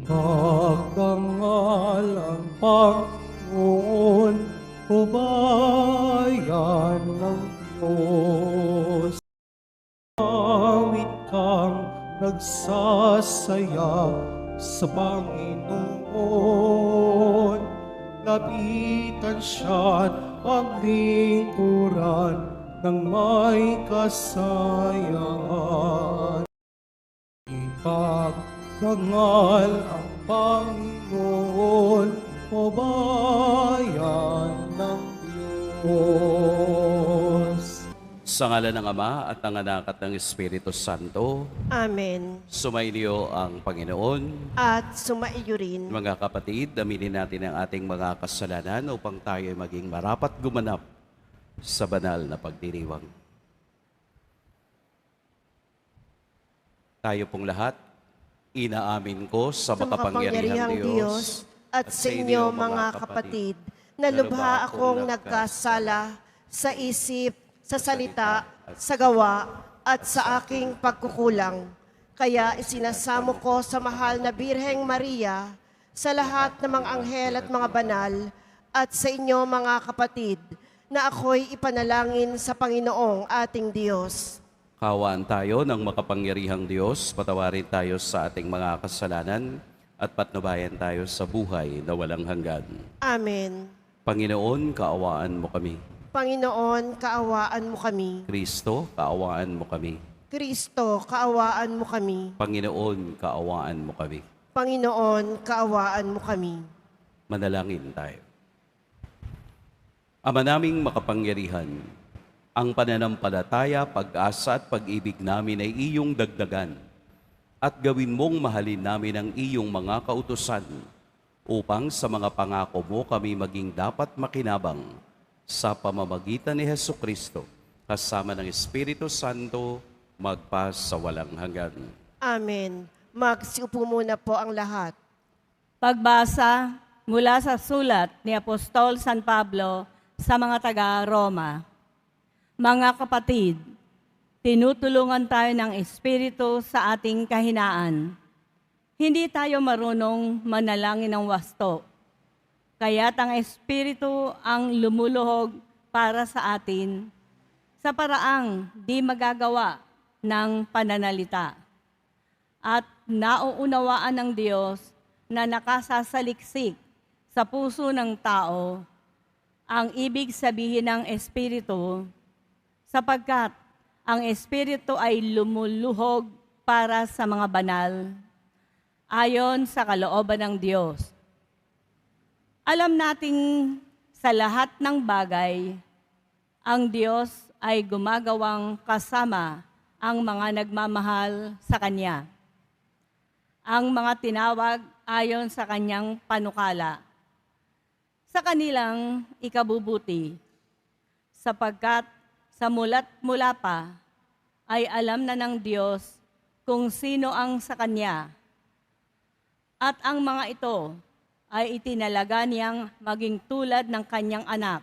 Magdangal ang Panginoon, o bayan ng Diyos. Awit kang nagsasaya sa Panginoon. Lapitan siya't paglingkuran ng may kasayahan. Ipagdangal ang Panginoon, o bayan ng Diyos. Sa ngalan ng Ama at ng Anak at ng Espiritu Santo, Amen. sumainyo ang Panginoon. At sumaiyo rin. Mga kapatid, aminin natin ang ating mga kasalanan upang tayo ay maging marapat gumanap sa banal na pagdiriwang. Tayo pong lahat, inaamin ko sa makapangyarihang Diyos at sa inyo mga kapatid, na lubha akong nagkasala sa isip, sa salita, sa gawa, at sa aking pagkukulang. Kaya isinasamo ko sa mahal na Birheng Maria, sa lahat ng mga anghel at mga banal, at sa inyo mga kapatid, na ako'y ipanalangin sa Panginoong ating Diyos. Kawaan tayo ng makapangyarihang Diyos, patawarin tayo sa ating mga kasalanan, at patnubayan tayo sa buhay na walang hanggan. Amen. Panginoon, kaawaan mo kami. Panginoon, kaawaan mo kami. Kristo, kaawaan mo kami. Kristo, kaawaan mo kami. Panginoon, kaawaan mo kami. Panginoon, kaawaan mo kami. Manalangin tayo. Ama naming makapangyarihan, ang pananampalataya, pag-asa at pag-ibig namin ay iyong dagdagan at gawin mong mahalin namin ang iyong mga kautusan upang sa mga pangako mo kami maging dapat makinabang sa pamamagitan ni Hesukristo kasama ng Espiritu Santo magpas sa walang hanggan. Amen. Magsiupo muna po ang lahat. Pagbasa mula sa sulat ni Apostol San Pablo sa mga taga-Roma. Mga kapatid, tinutulungan tayo ng Espiritu sa ating kahinaan. Hindi tayo marunong manalangin ng wasto. Kaya't ang Espiritu ang lumuluhog para sa atin sa paraang di magagawa ng pananalita. At nauunawaan ng Diyos na nakasasaliksik sa puso ng tao ang ibig sabihin ng Espiritu, sapagkat ang Espiritu ay lumuluhog para sa mga banal, ayon sa kalooban ng Diyos. Alam nating sa lahat ng bagay, ang Diyos ay gumagawang kasama ang mga nagmamahal sa Kanya. Ang mga tinawag ayon sa Kanyang panukala, sa kanilang ikabubuti, sapagkat sa mula't mula pa ay alam na ng Diyos kung sino ang sa Kanya. At ang mga ito ay itinalaga niyang maging tulad ng Kanyang anak.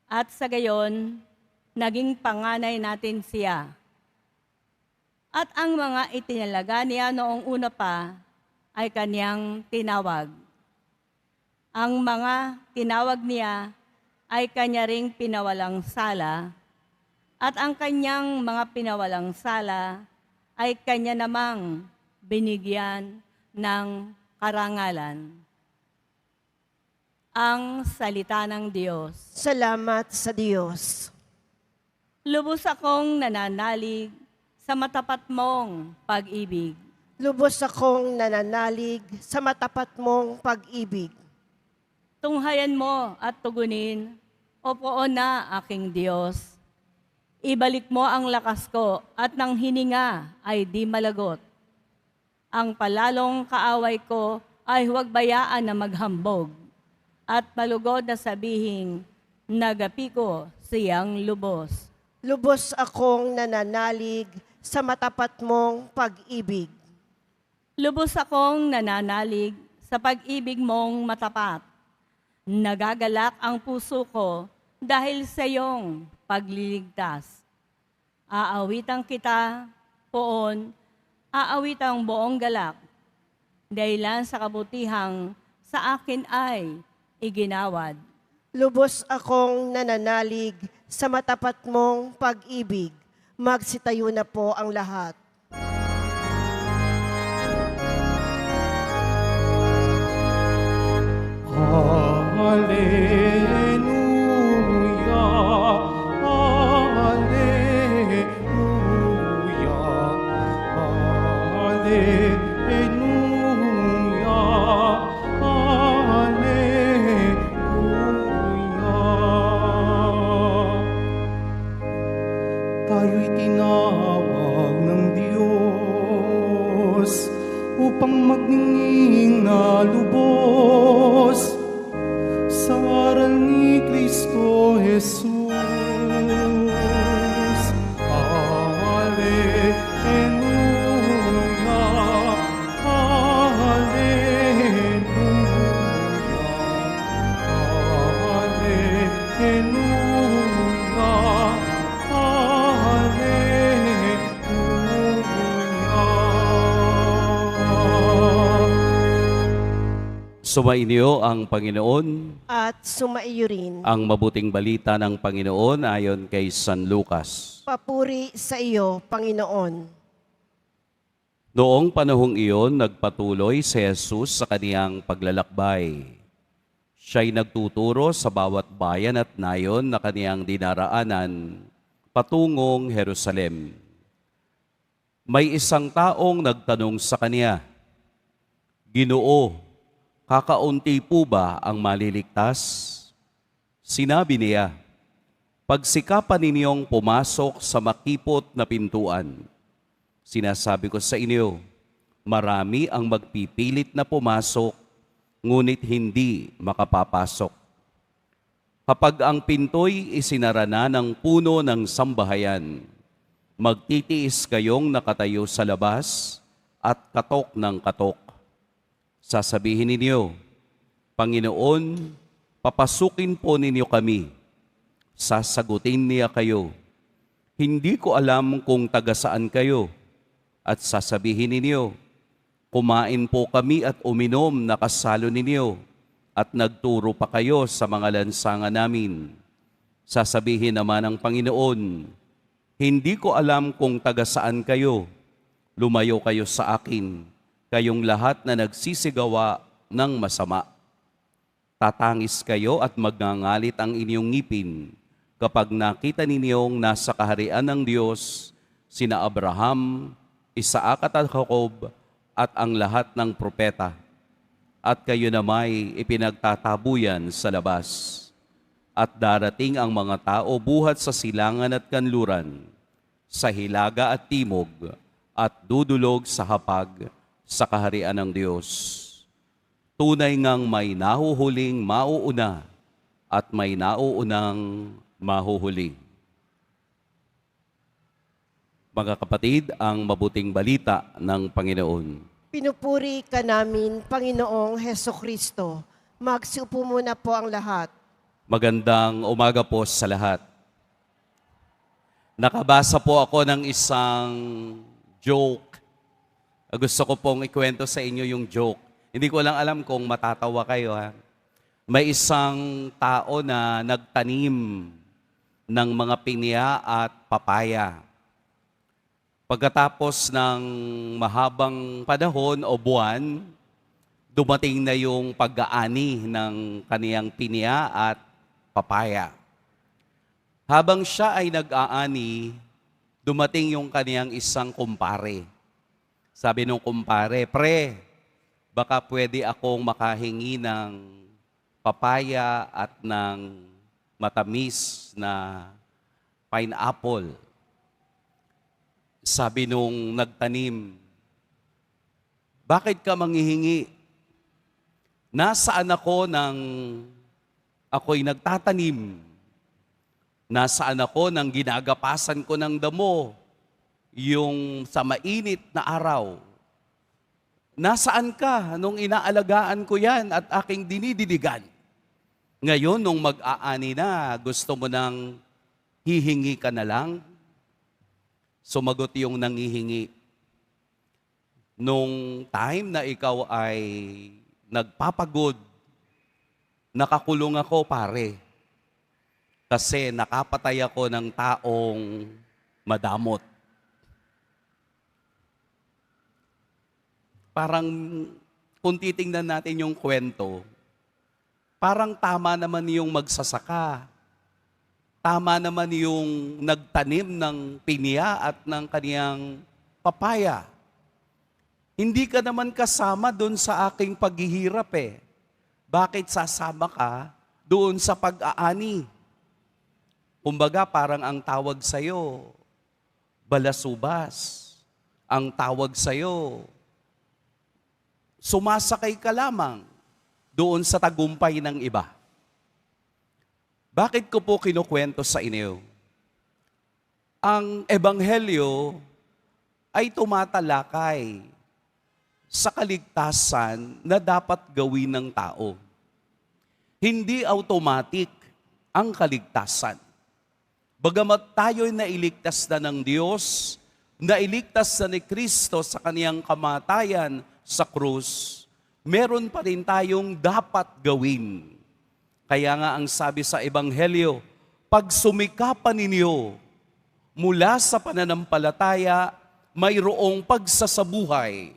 At sa gayon, naging panganay natin siya. At ang mga itinalaga niya noong una pa ay Kanyang tinawag. Ang mga tinawag niya ay Kanya ring pinawalang sala, at ang Kanyang mga pinawalang sala ay Kanya namang binigyan ng karangalan. Ang salita ng Diyos. Salamat sa Diyos. Lubos akong nananalig sa matapat mong pag-ibig. Lubos akong nananalig sa matapat mong pag-ibig. Tunghayan mo at tugunin, o poon na aking Diyos. Ibalik mo ang lakas ko at nang hininga ay di malagot. Ang palalong kaaway ko ay huwag bayaan na maghambog at malugod na sabihin, nagapi ko siyang lubos. Lubos akong nananalig sa matapat mong pag-ibig. Lubos akong nananalig sa pag-ibig mong matapat. Nagagalak ang puso ko dahil sa iyong pagliligtas. Aawitan kita, poon, aawitang buong galak. dahilan sa kabutihang sa akin ay iginawad. Lubos akong nananalig sa matapat mong pag-ibig. Magsitayo na po ang lahat. Hallelujah, Hallelujah, Hallelujah, Hallelujah. Tayo'y tinawag ng Diyos upang magningning na lubos sa ngalan ni Kristo Jesus. Hallelujah, Hallelujah, Hallelujah. Sumainyo ang Panginoon, At sumaiyo rin. ang mabuting balita ng Panginoon ayon kay San Lucas. Papuri sa iyo, Panginoon. Noong panahong iyon, nagpatuloy si Jesus sa kaniyang paglalakbay. Siya'y nagtuturo sa bawat bayan at nayon na kaniyang dinaraanan patungong Jerusalem. May isang taong nagtanong sa kaniya, "Ginoo, kakaunti po ba ang maliligtas?" Sinabi niya, "Pagsikapan ninyong pumasok sa makipot na pintuan. Sinasabi ko sa inyo, marami ang magpipilit na pumasok, ngunit hindi makapapasok. Kapag ang pinto'y isinara na ng puno ng sambahayan, magtitiis kayong nakatayo sa labas at katok ng katok. Sasabihin ninyo, Panginoon, papasukin po ninyo kami." Sasagutin niya kayo, "Hindi ko alam kung taga saan kayo." At sasabihin ninyo, "Kumain po kami at uminom na kasalo ninyo, at nagturo pa kayo sa mga lansangan namin." Sasabihin naman ng Panginoon, "Hindi ko alam kung taga saan kayo. Lumayo kayo sa akin, kayong lahat na nagsisigawa ng masama." Tatangis kayo at magngangalit ang inyong ngipin kapag nakita ninyong nasa kaharian ng Diyos sina Abraham, Isaac at Jacob at ang lahat ng propeta, at kayo na may ipinagtatabuyan sa labas. At darating ang mga tao buhat sa silangan at kanluran, sa hilaga at timog, at dudulog sa hapag sa kaharian ng Diyos. Tunay ngang may nahuhuling mauuna at may nauunang mahuhuli. Mga kapatid, ang mabuting balita ng Panginoon. Pinupuri ka namin, Panginoong Heso Kristo. Magsiupo muna po ang lahat. Magandang umaga po sa lahat. Nakabasa po ako ng isang joke. Gusto ko pong ikwento sa inyo yung joke. Hindi ko lang alam kung matatawa kayo, ha? May isang tao na nagtanim ng mga pinya at papaya. Pagkatapos ng mahabang panahon o buwan, dumating na yung pag-aani ng kaniyang pinya at papaya. Habang siya ay nag-aani, dumating yung kaniyang isang kumpare. Sabi nung kumpare, "Pre, baka pwede akong makahingi ng papaya at ng matamis na pineapple." Sabi nung nagtanim, "Bakit ka manghihingi? Nasaan ako nang ako'y nagtatanim? Nasaan ako nang ginagapasan ko ng damo, yung sa mainit na araw? Nasaan ka nung inaalagaan ko yan at aking dinididigan? Ngayon, nung mag-aani na, gusto mo nang hihingi ka na lang?" Sumagot yung nanghihingi, nung time na ikaw ay nagpapagod, nakakulong ako, pare. Kasi nakapatay ako ng taong madamot. Parang kung titingnan natin yung kwento, parang tama naman yung magsasaka. Tama naman yung nagtanim ng pinya at ng kaniyang papaya. Hindi ka naman kasama doon sa aking paghihirap eh. Bakit sasama ka doon sa pag-aani? Kumbaga parang ang tawag sa'yo, balasubas. Ang tawag sa'yo, sumasakay ka lamang doon sa tagumpay ng iba. Bakit ko po kinukwento sa inyo? Ang Ebanghelyo ay tumatalakay sa kaligtasan na dapat gawin ng tao. Hindi automatic ang kaligtasan. Bagamat tayo'y nailigtas na ng Diyos, nailigtas na ni Kristo sa kaniyang kamatayan sa krus, meron pa rin tayong dapat gawin. Kaya nga ang sabi sa Ebanghelyo, pag sumikapan ninyo mula sa pananampalataya, mayroong pagsasabuhay.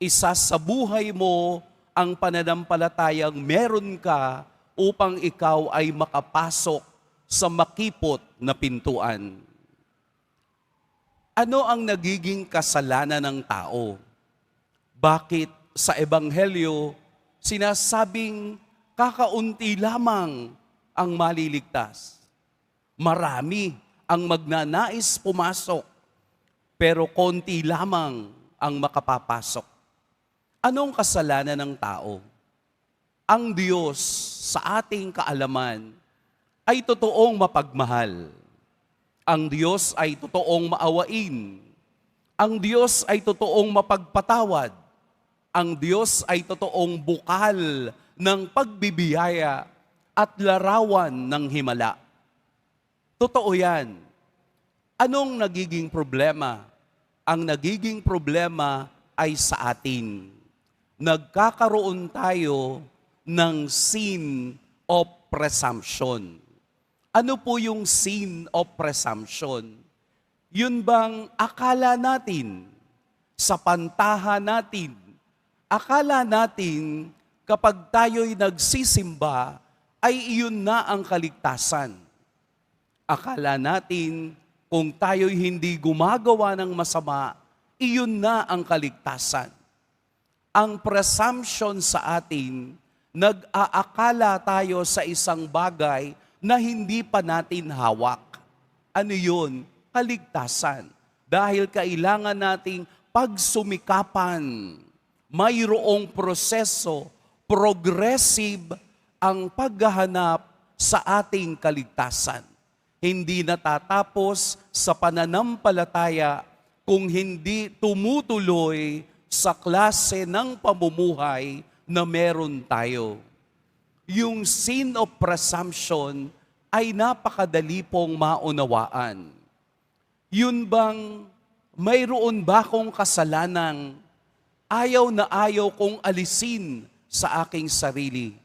Isasabuhay mo ang pananampalatayang meron ka upang ikaw ay makapasok sa makipot na pintuan. Ano ang nagiging kasalanan ng tao? Bakit sa Ebanghelyo sinasabing kakaunti lamang ang maliligtas? Marami ang magnanais pumasok, pero konti lamang ang makapapasok. Anong kasalanan ng tao? Ang Diyos sa ating kaalaman ay totoong mapagmahal. Ang Diyos ay totoong maawain. Ang Diyos ay totoong mapagpatawad. Ang Diyos ay totoong bukal ng pagbibiyaya at larawan ng himala. Totoo yan. Anong nagiging problema? Ang nagiging problema ay sa atin. Nagkakaroon tayo ng sin of presumption. Ano po yung sin of presumption? Yun bang akala natin, sa pantahan natin, akala natin kapag tayo'y nagsisimba, ay iyon na ang kaligtasan. Akala natin kung tayo'y hindi gumagawa ng masama, iyon na ang kaligtasan. Ang presumption sa atin, nag-aakala tayo sa isang bagay na hindi pa natin hawak. Ano yun? Kaligtasan. Dahil kailangan nating pagsumikapan. Mayroong proseso, progressive ang paghahanap sa ating kaligtasan. Hindi natatapos sa pananampalataya kung hindi tumutuloy sa klase ng pamumuhay na meron tayo. Yung sin of presumption ay napakadali pong maunawaan. Yun bang mayroon ba kong kasalanang ayaw na ayaw kong alisin sa aking sarili?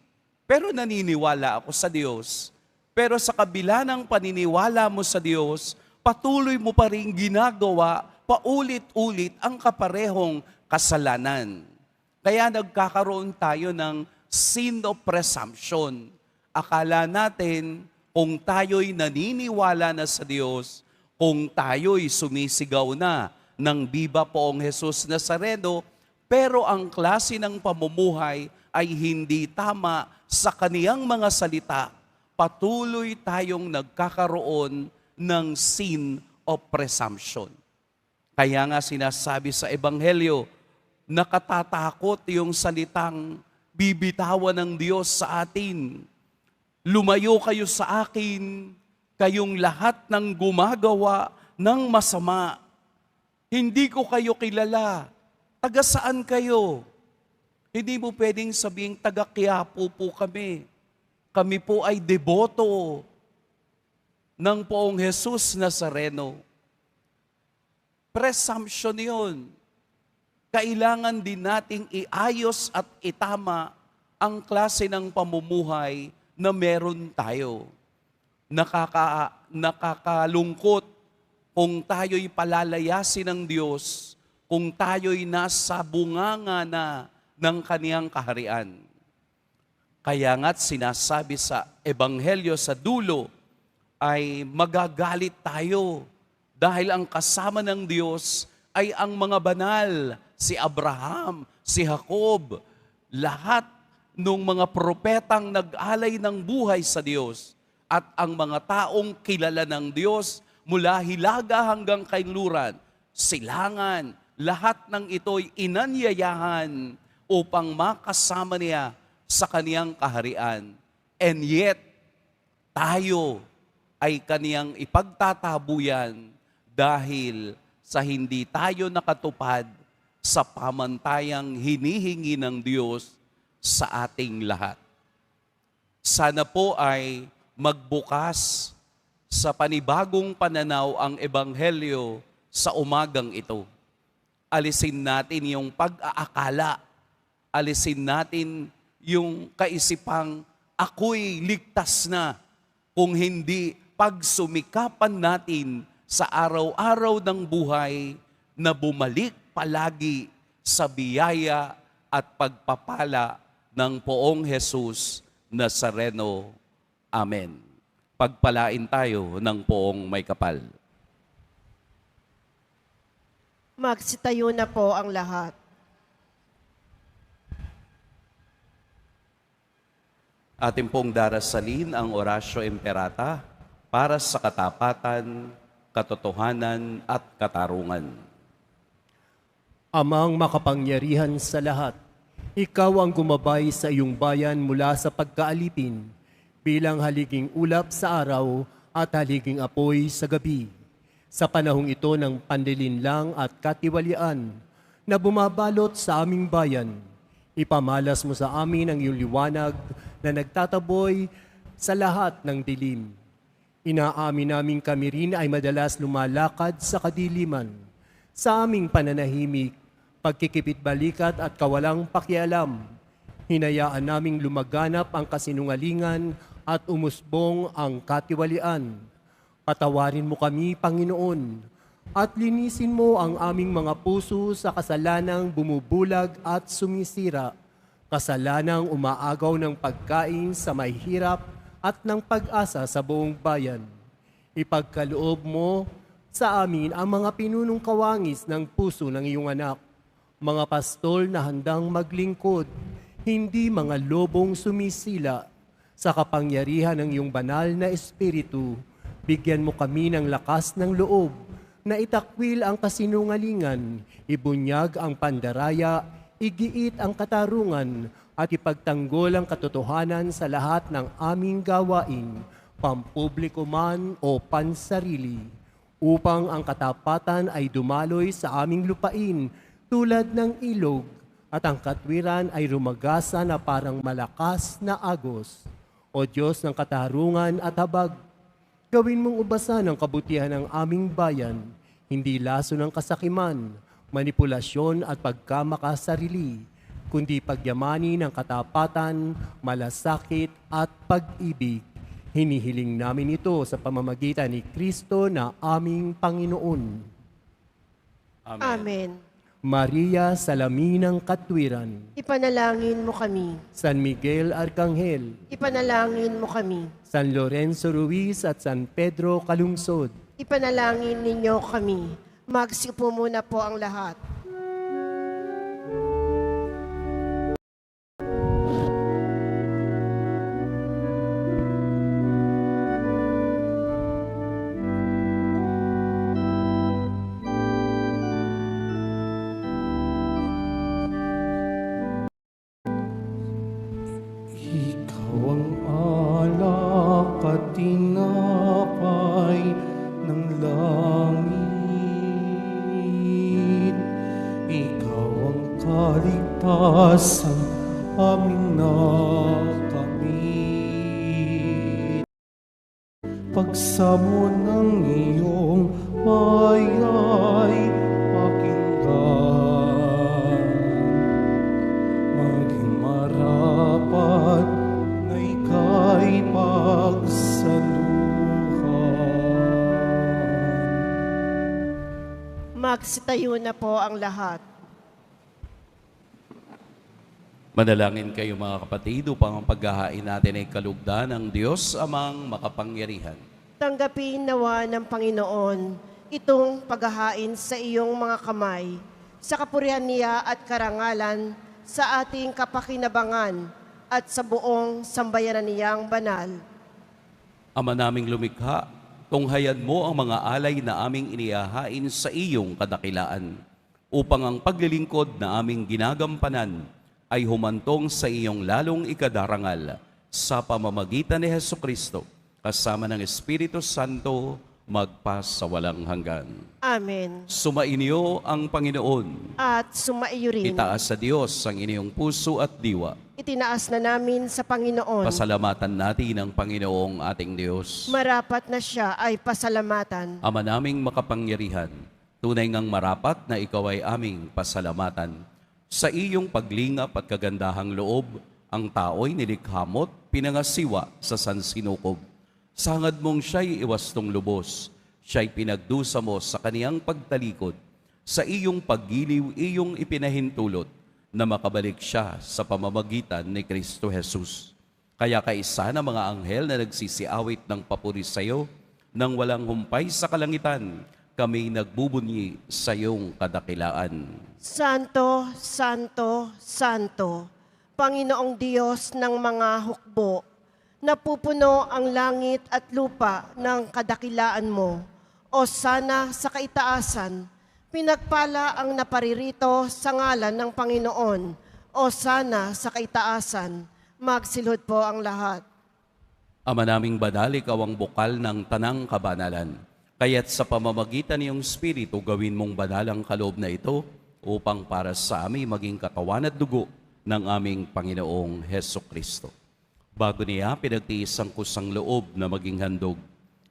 Pero naniniwala ako sa Diyos. Pero sa kabila ng paniniwala mo sa Diyos, patuloy mo pa rin ginagawa paulit-ulit ang kaparehong kasalanan. Kaya nagkakaroon tayo ng sin of presumption. Akala natin kung tayo'y naniniwala na sa Diyos, kung tayo'y sumisigaw na ng Biba Poong Jesus Nazareno, pero ang klase ng pamumuhay ay hindi tama sa kaniyang mga salita, patuloy tayong nagkakaroon ng sin of presumption. Kaya nga sinasabi sa Ebanghelyo, nakatatakot yung salitang bibitawan ng Diyos sa atin. Lumayo kayo sa akin, kayong lahat ng gumagawa ng masama. Hindi ko kayo kilala. Taga saan kayo? Hindi mo pwedeng sabing taga Quiapo po kami. Kami po ay deboto ng Poong Jesus Nazareno. Presumption yun. kailangan din nating iayos at itama ang klase ng pamumuhay na meron tayo. Nakakalungkot kung tayo'y palalayasin ng Diyos, kung tayo'y nasa bunganga na ng kaniyang kaharian. Kaya nga't sinasabi sa Ebanghelyo sa dulo ay magagalit tayo dahil ang kasama ng Diyos ay ang mga banal, si Abraham, si Jacob, lahat ng mga propetang nag-alay ng buhay sa Diyos at ang mga taong kilala ng Diyos mula hilaga hanggang kainluran, silangan, lahat ng ito'y inanyayahan upang makasama niya sa kaniyang kaharian. And yet, tayo ay kaniyang ipagtatabuyan dahil sa hindi tayo nakatupad sa pamantayang hinihingi ng Diyos sa ating lahat. Sana po ay magbukas sa panibagong pananaw ang Ebanghelyo sa umagang ito. Alisin natin yung pag-aakala, alisin natin yung kaisipang ako'y ligtas na, kung hindi pagsumikapan natin sa araw-araw ng buhay na bumalik palagi sa biyaya at pagpapala ng Poong Jesus Nazareno. Amen. Pagpalain tayo ng Poong may kapal. Magsitayo na po ang lahat. Atin pong darasalin ang Oratio Imperata para sa katapatan, katotohanan at katarungan. Amang makapangyarihan sa lahat, ikaw ang gumabay sa iyong bayan mula sa pagkaalipin bilang haliging ulap sa araw at haliging apoy sa gabi. Sa panahong ito ng panlilinlang at katiwalian na bumabalot sa aming bayan, ipamalas mo sa amin ang iyong liwanag na nagtataboy sa lahat ng dilim. Inaamin namin kami rin ay madalas lumalakad sa kadiliman. Sa aming pananahimik, pagkikipit-balikat at kawalang pakialam, hinayaan naming lumaganap ang kasinungalingan at umusbong ang katiwalian. Patawarin mo kami, Panginoon, at linisin mo ang aming mga puso sa kasalanang bumubulag at sumisira, kasalanang umaagaw ng pagkain sa may hirap at ng pag-asa sa buong bayan. Ipagkaloob mo sa amin ang mga pinunong kawangis ng puso ng iyong anak, mga pastol na handang maglingkod, hindi mga lobong sumisila. Sa kapangyarihan ng iyong banal na espiritu, bigyan mo kami ng lakas ng loob na itakwil ang kasinungalingan, ibunyag ang pandaraya, igiit ang katarungan, at ipagtanggol ang katotohanan sa lahat ng aming gawain, pampubliko man o pansarili, upang ang katapatan ay dumaloy sa aming lupain tulad ng ilog, at ang katwiran ay rumagasa na parang malakas na agos. O Diyos ng katarungan at habag, gawin mong ubasan ang kabutihan ng aming bayan, hindi laso ng kasakiman, manipulasyon at pagkamakasarili, kundi pagyamani ng katapatan, malasakit at pag-ibig. Hinihiling namin ito sa pamamagitan ni Kristo na aming Panginoon. Amen. Amen. Maria, salaminang katwiran. Ipanalangin mo kami. San Miguel Arcangel, Ipanalangin mo kami. San Lorenzo Ruiz at San Pedro Calungsod, Ipanalangin ninyo kami. Magsiupo muna po ang lahat. Ikaw ang alak at tinapay ng langit. Ikaw ang kaligtasan aming nakamit. Pagsamo ng iyong bayay pakinggan. Magsitayo na po ang lahat. Manalangin kayo mga kapatid upang ang paghahain natin ay kalugdan ng Diyos amang makapangyarihan. Tanggapin nawa ng Panginoon itong paghahain sa iyong mga kamay, sa kapurihan niya at karangalan, sa ating kapakinabangan at sa buong sambayanan niyang banal. Ama naming lumikha, tunghayan mo ang mga alay na aming inihahain sa iyong kadakilaan, upang ang paglilingkod na aming ginagampanan ay humantong sa iyong lalong ikadarangal sa pamamagitan ni Hesukristo, kasama ng Espiritu Santo, magpasawalang hanggan. Amen. Sumainyo ang Panginoon. At sumaiyo rin. Itaas sa Diyos ang inyong puso at diwa. Itinaas na namin sa Panginoon. Pasalamatan natin ang Panginoong ating Diyos. Marapat na siya ay pasalamatan. Ama naming makapangyarihan, tunay ngang marapat na ikaw ay aming pasalamatan. Sa iyong paglingap at kagandahang loob, ang tao'y nilikhamot, pinangasiwa sa sansinukob. Sangad mong siya'y iwastong lubos, siya'y pinagdusa mo sa kaniyang pagtalikod. Sa iyong paggiliw, iyong ipinahintulot na makabalik siya sa pamamagitan ni Kristo Jesus. Kaya kaisa ng mga anghel na nagsisiawit ng papuri sa iyo, nang walang humpay sa kalangitan, kami nagbubunyi sa iyong kadakilaan. Santo, Santo, Santo, Panginoong Diyos ng mga hukbo, napupuno ang langit at lupa ng kadakilaan mo. O sana sa kaitaasan, pinagpala ang naparirito sa ngalan ng Panginoon. O sana sa kaitaasan, magsilhod po ang lahat. Ama naming banal, ikaw ang bukal ng tanang kabanalan. Kaya't sa pamamagitan ng Espiritu, gawin mong banal ang kaloob na ito upang para sa amin maging katawan at dugo ng aming Panginoong Hesukristo. Bago niya pinagtiis ang kusang loob na maging handog,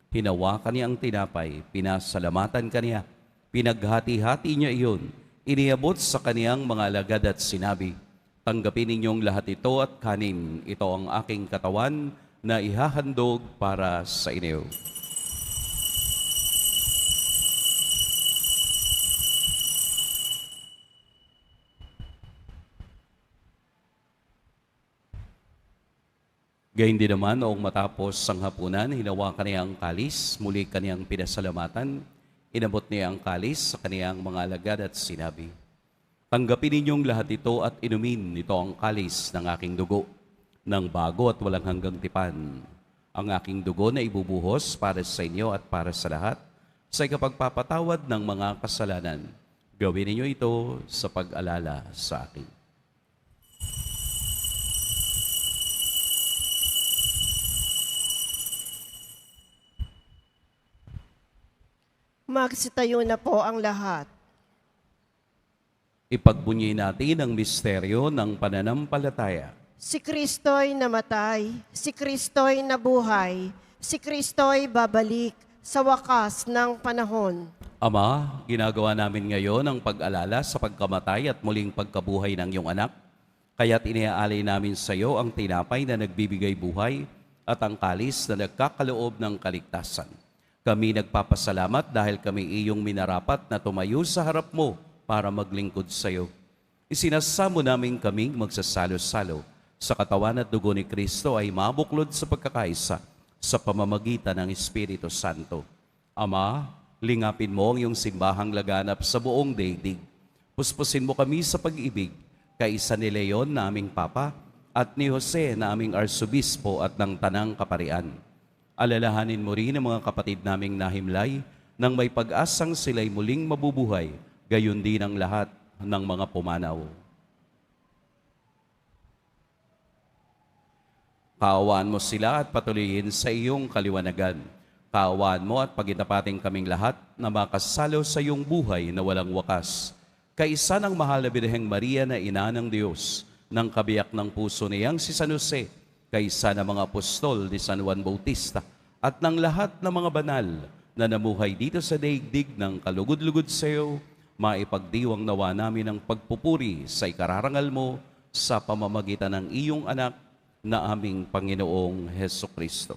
hinawakan niya ang tinapay, pinasalamatan kaniya, pinaghati-hati niya iyon, iniabot sa kaniyang mga alagad at sinabi, tanggapin ninyong lahat ito at kanin, ito ang aking katawan na ihahandog para sa inyo. Gayun din naman, noong matapos ang hapunan, hinawakan niya ang kalis, muli kaniyang pinasalamatan, inabot niya ang kalis sa kaniyang mga alagad at sinabi, tanggapin ninyong lahat ito at inumin, ito ang kalis ng aking dugo, ng bago at walang hanggang tipan. Ang aking dugo na ibubuhos para sa inyo at para sa lahat, sa ikapagpapatawad ng mga kasalanan. Gawin ninyo ito sa pag-alala sa akin. Magsitayo na po ang lahat. Ipagbunyi natin ang misteryo ng pananampalataya. Si Kristo'y namatay, si Kristo'y nabuhay, si Kristo'y babalik sa wakas ng panahon. Ama, ginagawa namin ngayon ang pag-alala sa pagkamatay at muling pagkabuhay ng iyong anak. Kaya't iniaalay namin sa iyo ang tinapay na nagbibigay buhay at ang kalis na nagkakaloob ng kaligtasan. Kami nagpapasalamat dahil kami iyong minarapat na tumayo sa harap mo para maglingkod sa iyo. Isinasamo namin kaming magsasalo-salo sa katawan at dugo ni Kristo ay mabuklod sa pagkakaisa sa pamamagitan ng Espiritu Santo. Ama, lingapin mo ang iyong simbahang laganap sa buong daigdig. Puspusin mo kami sa pag-ibig, kaisa ni Leon na aming Papa at ni Jose na aming Arsobispo at ng Tanang Kaparian. Alalahanin mo rin ang mga kapatid naming nahimlay nang may pag-asang sila'y muling mabubuhay, gayon din ang lahat ng mga pumanaw. Kaawaan mo sila at patuloyin sa iyong kaliwanagan. Kaawaan mo at pagitapating kaming lahat na makasalo sa iyong buhay na walang wakas. Kaisa ng mahal na Birheng Maria na ina ng Diyos, ng kabiyak ng puso niyang si San Jose, kaisa ng mga apostol ni San Juan Bautista, at ng lahat ng mga banal na namuhay dito sa daigdig ng kalugod-lugod sa iyo, maipagdiwang nawa namin ang pagpupuri sa ikararangal mo sa pamamagitan ng iyong anak na aming Panginoong Hesukristo.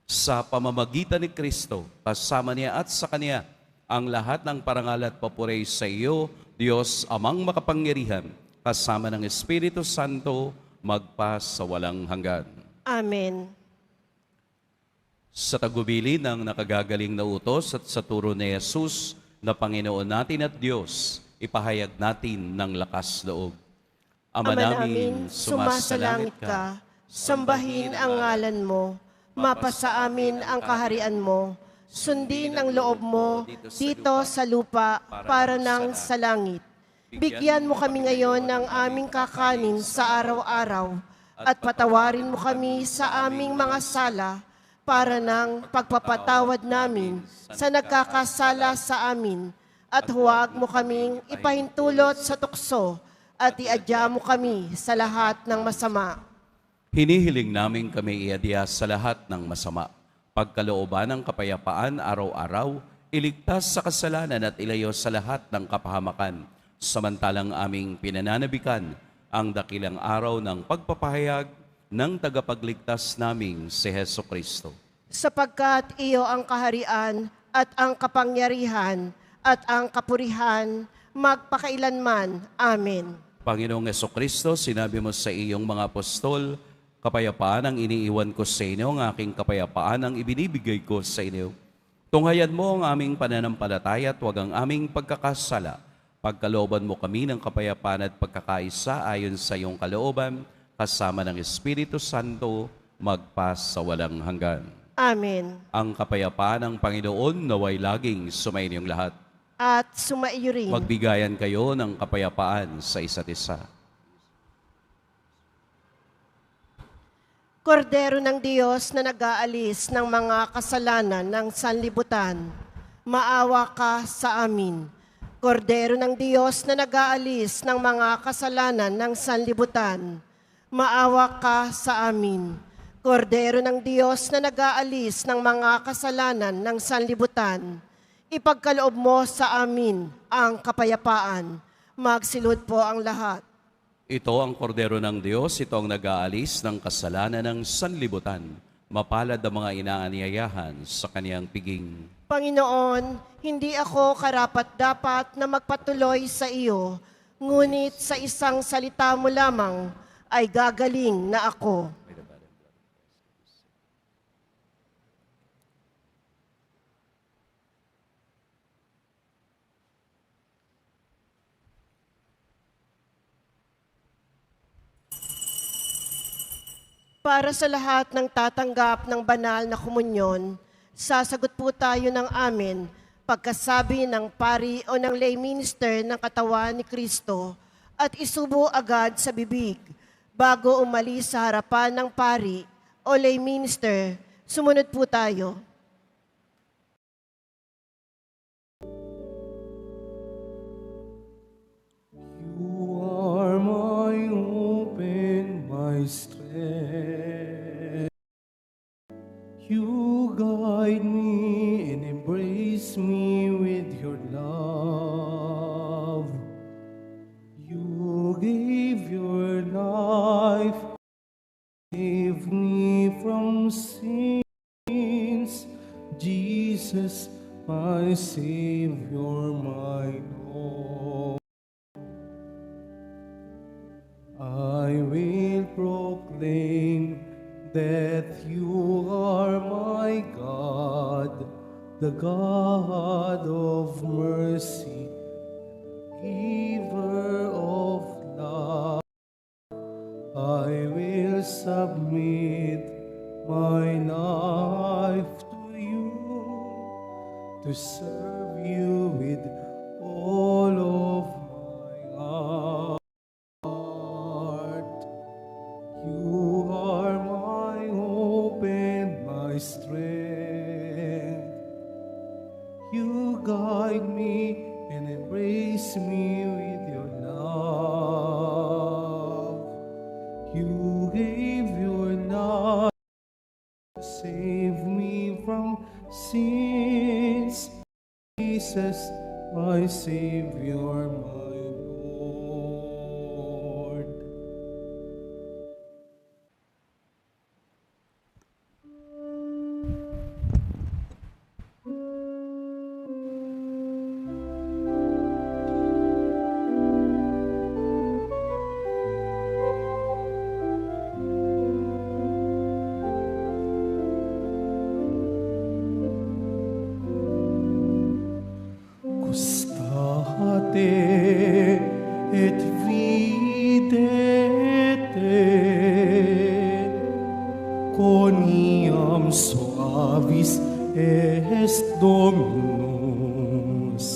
Sa pamamagitan ni Kristo, kasama niya at sa Kanya, ang lahat ng parangal at papuri sa iyo, Diyos amang makapangyarihan, kasama ng Espiritu Santo, magpa sa walang hanggan. Amen. Sa tagubili ng nakagagaling na utos at sa turo ni Jesus na Panginoon natin at Diyos, ipahayag natin ng lakas loob. Ama namin, sumasalangit ka, sambahin ang ngalan mo, mapasa amin ang kaharian mo, sundin ang loob mo dito sa lupa para nang sa langit. Bigyan mo kami ngayon ng aming kakanin sa araw-araw at patawarin mo kami sa aming mga sala para ng pagpapatawad namin sa nagkakasala sa amin, at huwag mo kaming ipahintulot sa tukso at iadya mo kami sa lahat ng masama. Hinihiling namin kami iadya sa lahat ng masama. Pagkalooban ng kapayapaan araw-araw, iligtas sa kasalanan at ilayo sa lahat ng kapahamakan, samantalang aming pinananabikan ang dakilang araw ng pagpapahayag ng tagapagligtas naming si Heso Kristo. Sapagkat iyo ang kaharian at ang kapangyarihan at ang kapurihan magpakailanman. Amen. Panginoong Heso Kristo, sinabi mo sa iyong mga apostol, kapayapaan ang iniiwan ko sa inyo, ang aking kapayapaan ang ibinibigay ko sa inyo. Tunghayan mo ang aming pananampalataya at huwag ang aming pagkakasala. Pagkalooban mo kami ng kapayapaan at pagkakaisa ayon sa iyong kalooban, kasama ng Espiritu Santo, magpa sa walang hanggan. Amen. Ang kapayapaan ng Panginoon naway laging sumainyong lahat. At sumaiyo rin. Magbigayan kayo ng kapayapaan sa isa't isa. Kordero ng Diyos na nag-aalis ng mga kasalanan ng sanlibutan, maawa ka sa amin. Kordero ng Diyos na nag-aalis ng mga kasalanan ng sanlibutan, maawa ka sa amin. Kordero ng Diyos na nag-aalis ng mga kasalanan ng sanlibutan, ipagkaloob mo sa amin ang kapayapaan. Magsilod po ang lahat. Ito ang kordero ng Diyos, ito ang nag-aalis ng kasalanan ng sanlibutan. Mapalad ang mga inaanyayahan sa kaniyang piging. Panginoon, hindi ako karapat-dapat na magpatuloy sa iyo, ngunit sa isang salita mo lamang ay gagaling na ako. Para sa lahat ng tatanggap ng banal na komunyon, sasagot po tayo ng amen pagkasabi ng pari o ng lay minister ng katawan ni Kristo at isubo agad sa bibig. Bago umalis sa harapan ng pari o lay minister, sumunod po tayo. You are my hope and my strength. You guide me and embrace me with your love. You gave your life, save me from sins. Jesus, my Savior, my Lord. I will proclaim that you are my God, the God of mercy, giver of love. I will submit my life to you, to serve you with all of my heart. You are my hope and my strength. You guide me and embrace me with your love. You gave your life to save me from sins. Jesus, my Savior, my Lord. gustate et videte coniam suavis est Dominus.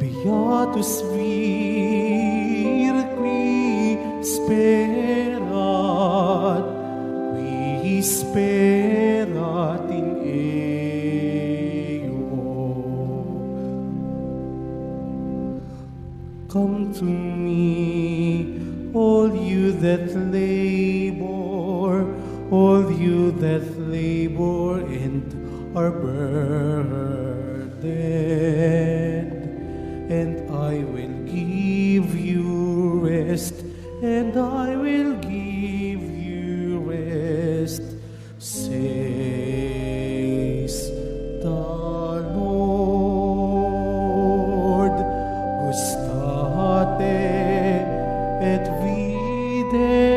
Beatus vir qui sperat, qui sperat in eo. Come to me, all you that labor, all you that labor and are burdened, and I will give you rest, and I will give you rest, says the Lord. Gustate et videte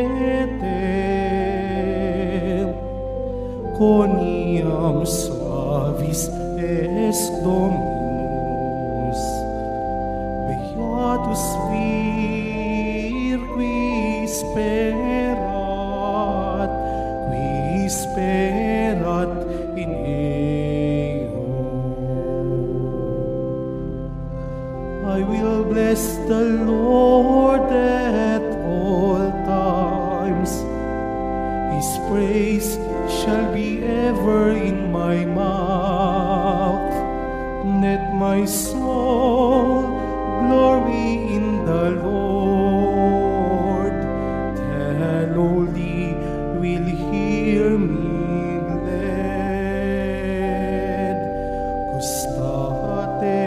coniam suavis est Dominus. Beatus vir qui sperat in eo. I will bless the Lord at all times. His praise shall be ever in my mouth. Let my soul glory in the Lord. The lowly will hear me glad. Gustate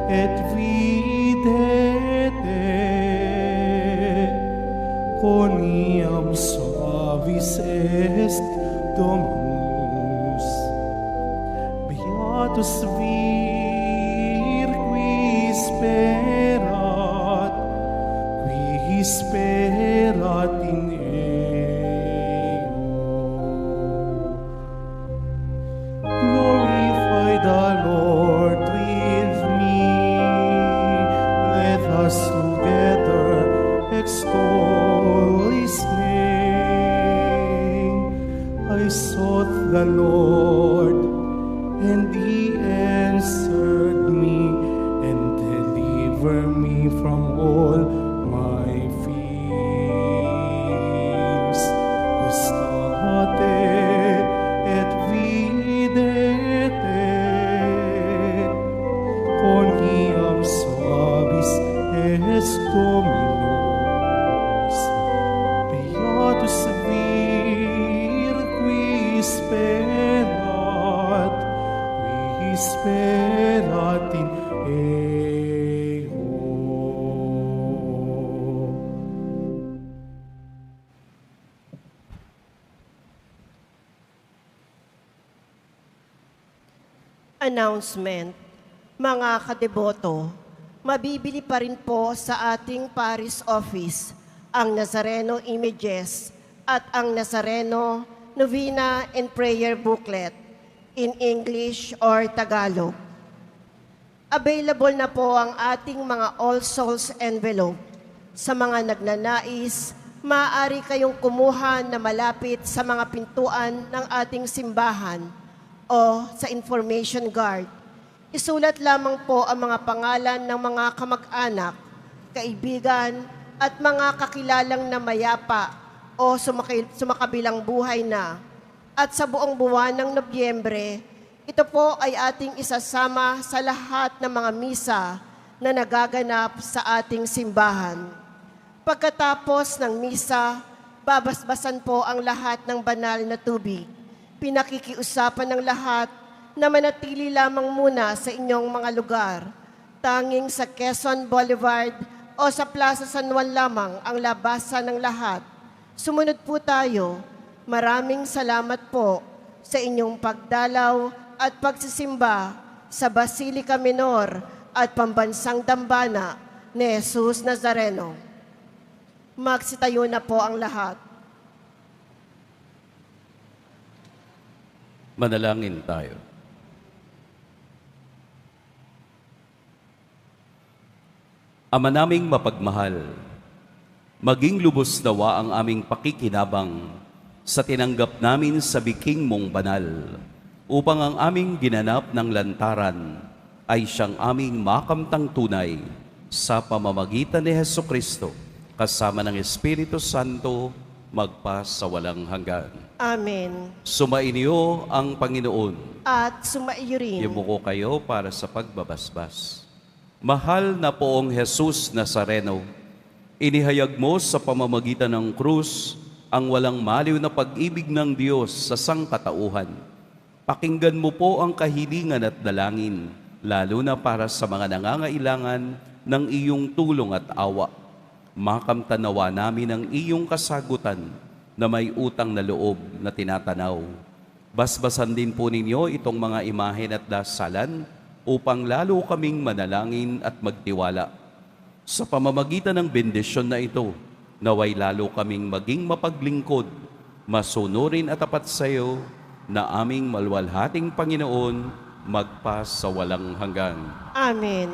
et videte coniam suavis est Dominus. Beatus vir qui sperat in eo. Glorify the Lord with me. Let us together extol His name. I sought the Lord, and He answered me, and delivered me from all my fears. Gustate et videte coniam suavis est Dominus. Beatus vir qui sperat in eo. Announcement. Mga kadeboto, mabibili pa rin po sa ating Paris Office ang Nazareno Images at ang Nazareno Novena and Prayer Booklet in English or Tagalog. Available na po ang ating mga All Souls envelope. Sa mga nagnanais, maaari kayong kumuha na malapit sa mga pintuan ng ating simbahan o sa information guard. Isulat lamang po ang mga pangalan ng mga kamag-anak, kaibigan, at mga kakilalang na mayapa o sumakabilang buhay na. At sa buong buwan ng Nobyembre, ito po ay ating isasama sa lahat ng mga misa na nagaganap sa ating simbahan. Pagkatapos ng misa, babasbasan po ang lahat ng banal na tubig. Pinakikiusapan ng lahat na manatili lamang muna sa inyong mga lugar. Tanging sa Quezon Boulevard o sa Plaza San Juan lamang ang labasan ng lahat. Sumunod po tayo. Maraming salamat po sa inyong pagdalaw at pagsisimba sa Basilica Minor at Pambansang Dambana ni Jesus Nazareno. Magsitayo na po ang lahat. Manalangin tayo. Ama naming mapagmahal, maging lubos nawa ang aming pakikinabang sa tinanggap namin sa biking mong banal, upang ang aming ginanap ng lantaran ay siyang aming makamtang tunay sa pamamagitan ni Hesukristo, kasama ng Espiritu Santo, magpa sa walang hanggan. Amen. Sumainyo ang Panginoon. At sumaiyo rin. Yumuko kayo para sa pagbabasbas. Mahal na poong Jesus Nazareno, inihayag mo sa pamamagitan ng krus ang walang maliw na pag-ibig ng Diyos sa sangkatauhan. Pakinggan mo po ang kahilingan at dalangin, lalo na para sa mga nangangailangan ng iyong tulong at awa. Makamtanawa namin ang iyong kasagutan na may utang na loob na tinatanaw. Basbasan din po ninyo itong mga imahen at dasalan upang lalo kaming manalangin at magtiwala. Sa pamamagitan ng bendisyon na ito, naway lalo kaming maging mapaglingkod, masunurin at tapat sa iyo na aming malwalhating Panginoon magpa sa walang hanggan. Amen.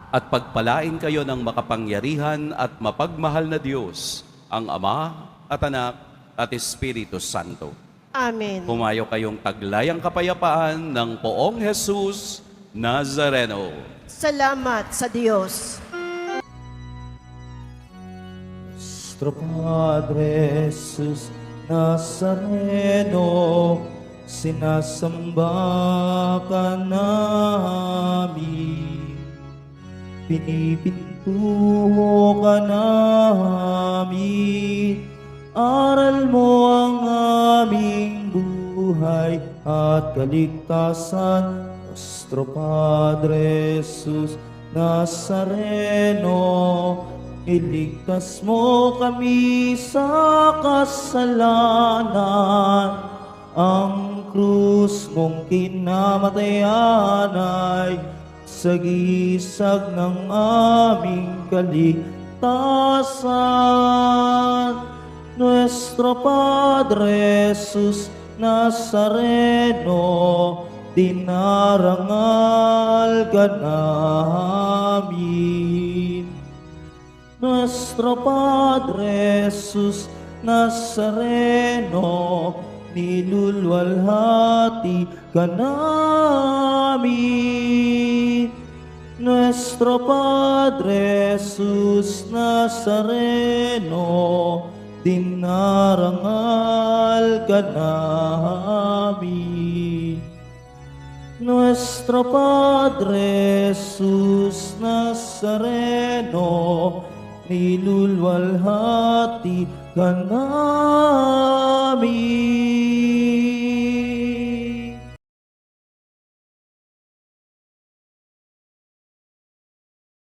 At pagpalain kayo ng makapangyarihan at mapagmahal na Diyos, ang Ama at Anak at Espiritu Santo. Amen. Pumayo kayong taglayang kapayapaan ng poong Jesus Nazareno. Salamat sa Diyos. Nuestro Padre Jesus Nazareno, sinasamba ka namin. Pinipintuho ka namin. Aral mo ang aming buhay at kaligtasan. Nuestro Padre Jesus Nazareno, iligtas mo kami sa kasalanan. Ang krus mong kinamatayan ay sagisag ng aming kaligtasan. Nuestro Padre Jesus Nazareno, dinarangal ka namin. Nuestro Padre Jesus Nazareno, nilulwalhati ka namin. Nuestro Padre Jesus Nazareno, dinarangal ka namin. Nuestro Padre Jesus Nazareno, nilulwalhati ka namin.